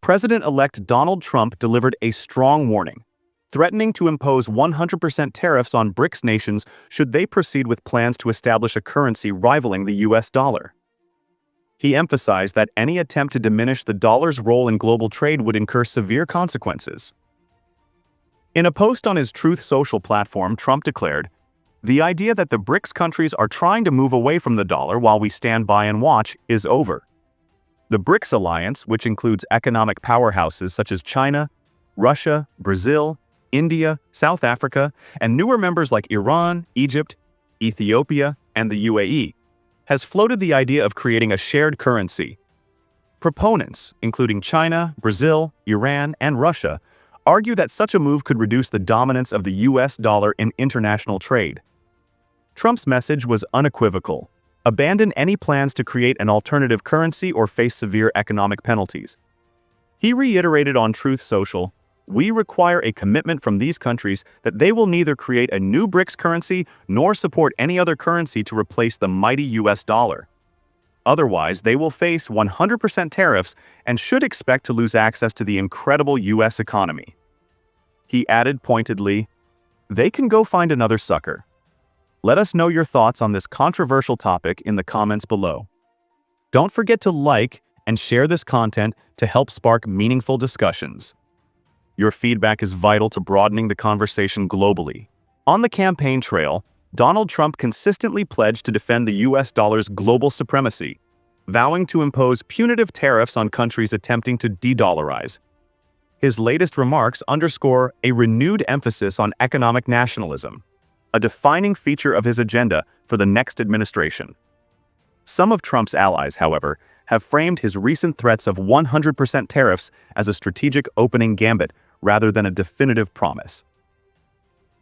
President-elect Donald Trump delivered a strong warning, threatening to impose 100% tariffs on BRICS nations should they proceed with plans to establish a currency rivaling the US dollar. He emphasized that any attempt to diminish the dollar's role in global trade would incur severe consequences. In a post on his Truth Social platform, Trump declared, "The idea that the BRICS countries are trying to move away from the dollar while we stand by and watch is over." The BRICS alliance, which includes economic powerhouses such as China, Russia, Brazil, India, South Africa, and newer members like Iran, Egypt, Ethiopia, and the UAE, has floated the idea of creating a shared currency. Proponents, including China, Brazil, Iran, and Russia, argue that such a move could reduce the dominance of the US dollar in international trade. Trump's message was unequivocal: abandon any plans to create an alternative currency or face severe economic penalties. He reiterated on Truth Social, "We require a commitment from these countries that they will neither create a new BRICS currency nor support any other currency to replace the mighty US dollar. Otherwise, they will face 100% tariffs and should expect to lose access to the incredible US economy." He added pointedly, "They can go find another sucker." Let us know your thoughts on this controversial topic in the comments below. Don't forget to like and share this content to help spark meaningful discussions. Your feedback is vital to broadening the conversation globally. On the campaign trail, Donald Trump consistently pledged to defend the US dollar's global supremacy, vowing to impose punitive tariffs on countries attempting to de-dollarize. His latest remarks underscore a renewed emphasis on economic nationalism, a defining feature of his agenda for the next administration. Some of Trump's allies, however, have framed his recent threats of 100% tariffs as a strategic opening gambit rather than a definitive promise.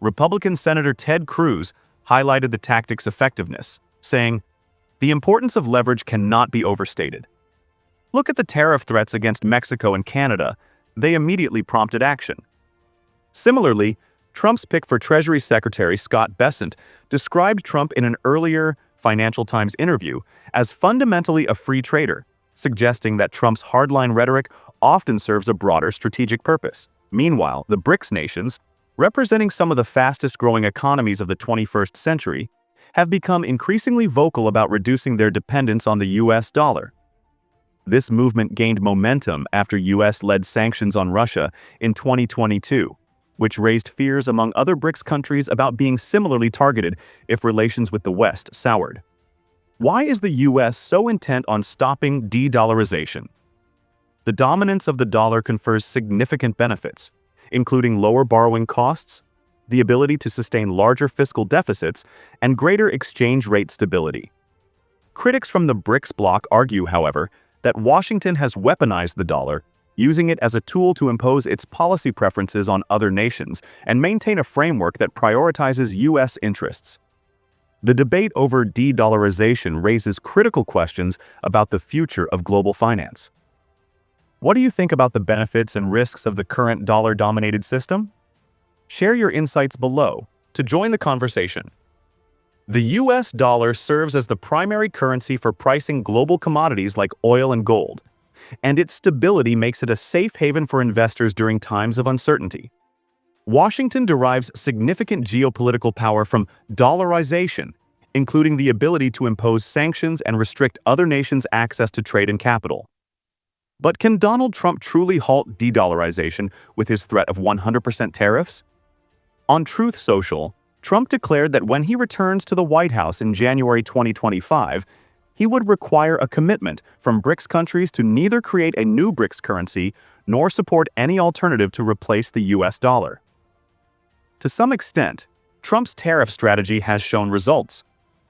Republican Senator Ted Cruz highlighted the tactic's effectiveness, saying, "The importance of leverage cannot be overstated. Look at the tariff threats against Mexico and Canada. They immediately prompted action." Similarly, Trump's pick for Treasury Secretary Scott Bessent described Trump in an earlier Financial Times interview as fundamentally a free trader, suggesting that Trump's hardline rhetoric often serves a broader strategic purpose. Meanwhile, the BRICS nations, representing some of the fastest-growing economies of the 21st century, have become increasingly vocal about reducing their dependence on the US dollar. This movement gained momentum after US-led sanctions on Russia in 2022, which raised fears among other BRICS countries about being similarly targeted if relations with the West soured. Why is the US so intent on stopping de-dollarization? The dominance of the dollar confers significant benefits, including lower borrowing costs, the ability to sustain larger fiscal deficits, and greater exchange rate stability. Critics from the BRICS bloc argue, however, that Washington has weaponized the dollar, using it as a tool to impose its policy preferences on other nations and maintain a framework that prioritizes US interests. The debate over de-dollarization raises critical questions about the future of global finance. What do you think about the benefits and risks of the current dollar-dominated system? Share your insights below to join the conversation. The US dollar serves as the primary currency for pricing global commodities like oil and gold, and its stability makes it a safe haven for investors during times of uncertainty. Washington derives significant geopolitical power from dollarization, including the ability to impose sanctions and restrict other nations' access to trade and capital. But can Donald Trump truly halt de-dollarization with his threat of 100% tariffs? On Truth Social, Trump declared that when he returns to the White House in January 2025, he would require a commitment from BRICS countries to neither create a new BRICS currency nor support any alternative to replace the US dollar. To some extent, Trump's tariff strategy has shown results.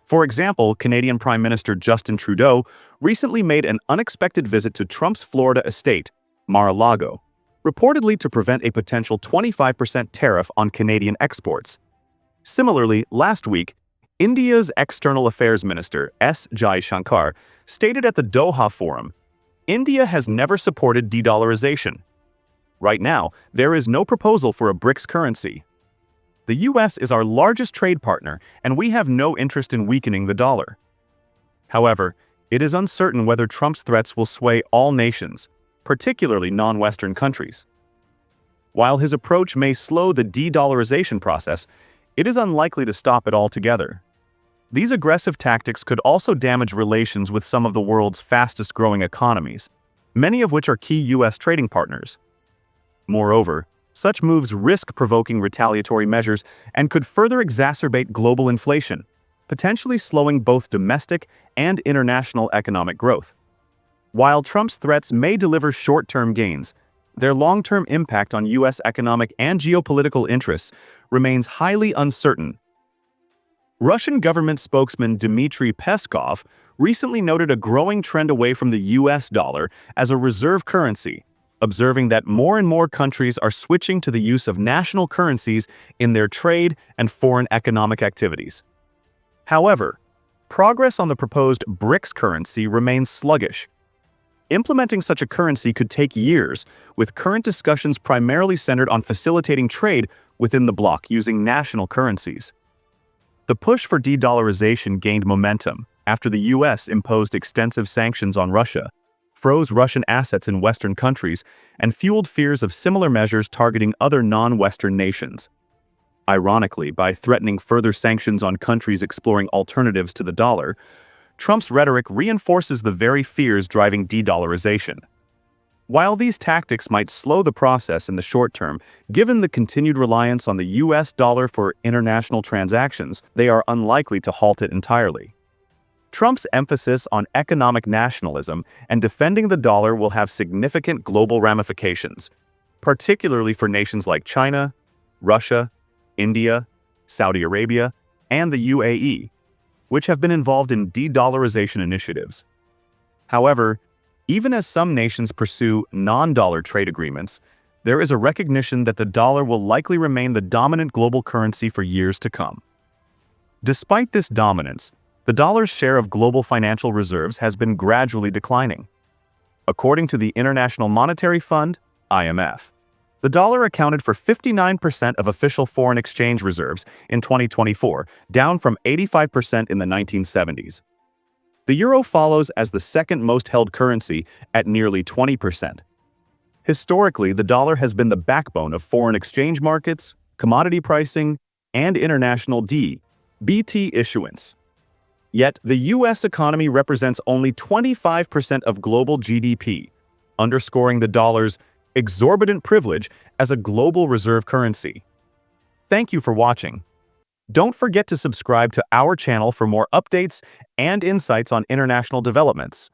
For example, Canadian Prime Minister Justin Trudeau recently made an unexpected visit to Trump's Florida estate, Mar-a-Lago, reportedly to prevent a potential 25% tariff on Canadian exports. Similarly, last week, India's External Affairs Minister S. Jaishankar stated at the Doha Forum, "India has never supported de-dollarization. Right now, there is no proposal for a BRICS currency. The US is our largest trade partner, and we have no interest in weakening the dollar." However, it is uncertain whether Trump's threats will sway all nations, particularly non-Western countries. While his approach may slow the de-dollarization process, it is unlikely to stop it altogether. These aggressive tactics could also damage relations with some of the world's fastest-growing economies, many of which are key U.S. trading partners. Moreover, such moves risk provoking retaliatory measures and could further exacerbate global inflation, potentially slowing both domestic and international economic growth. While Trump's threats may deliver short-term gains, their long-term impact on U.S. economic and geopolitical interests remains highly uncertain. Russian government spokesman Dmitry Peskov recently noted a growing trend away from the U.S. dollar as a reserve currency, observing that more and more countries are switching to the use of national currencies in their trade and foreign economic activities. However, progress on the proposed BRICS currency remains sluggish. Implementing such a currency could take years, with current discussions primarily centered on facilitating trade within the bloc using national currencies. The push for de-dollarization gained momentum after the U.S. imposed extensive sanctions on Russia, froze Russian assets in Western countries, and fueled fears of similar measures targeting other non-Western nations. Ironically, by threatening further sanctions on countries exploring alternatives to the dollar, Trump's rhetoric reinforces the very fears driving de-dollarization. While these tactics might slow the process in the short term, given the continued reliance on the U.S. dollar for international transactions, they are unlikely to halt it entirely. Trump's emphasis on economic nationalism and defending the dollar will have significant global ramifications, particularly for nations like China, Russia, India, Saudi Arabia, and the UAE, which have been involved in de-dollarization initiatives. However, even as some nations pursue non-dollar trade agreements, there is a recognition that the dollar will likely remain the dominant global currency for years to come. Despite this dominance, the dollar's share of global financial reserves has been gradually declining. According to the International Monetary Fund, IMF, the dollar accounted for 59% of official foreign exchange reserves in 2024, down from 85% in the 1970s. The euro follows as the second most held currency at nearly 20%. Historically, the dollar has been the backbone of foreign exchange markets, commodity pricing, and international BT issuance. Yet, the U.S. economy represents only 25% of global GDP, underscoring the dollar's exorbitant privilege as a global reserve currency. Thank you for watching. Don't forget to subscribe to our channel for more updates and insights on international developments.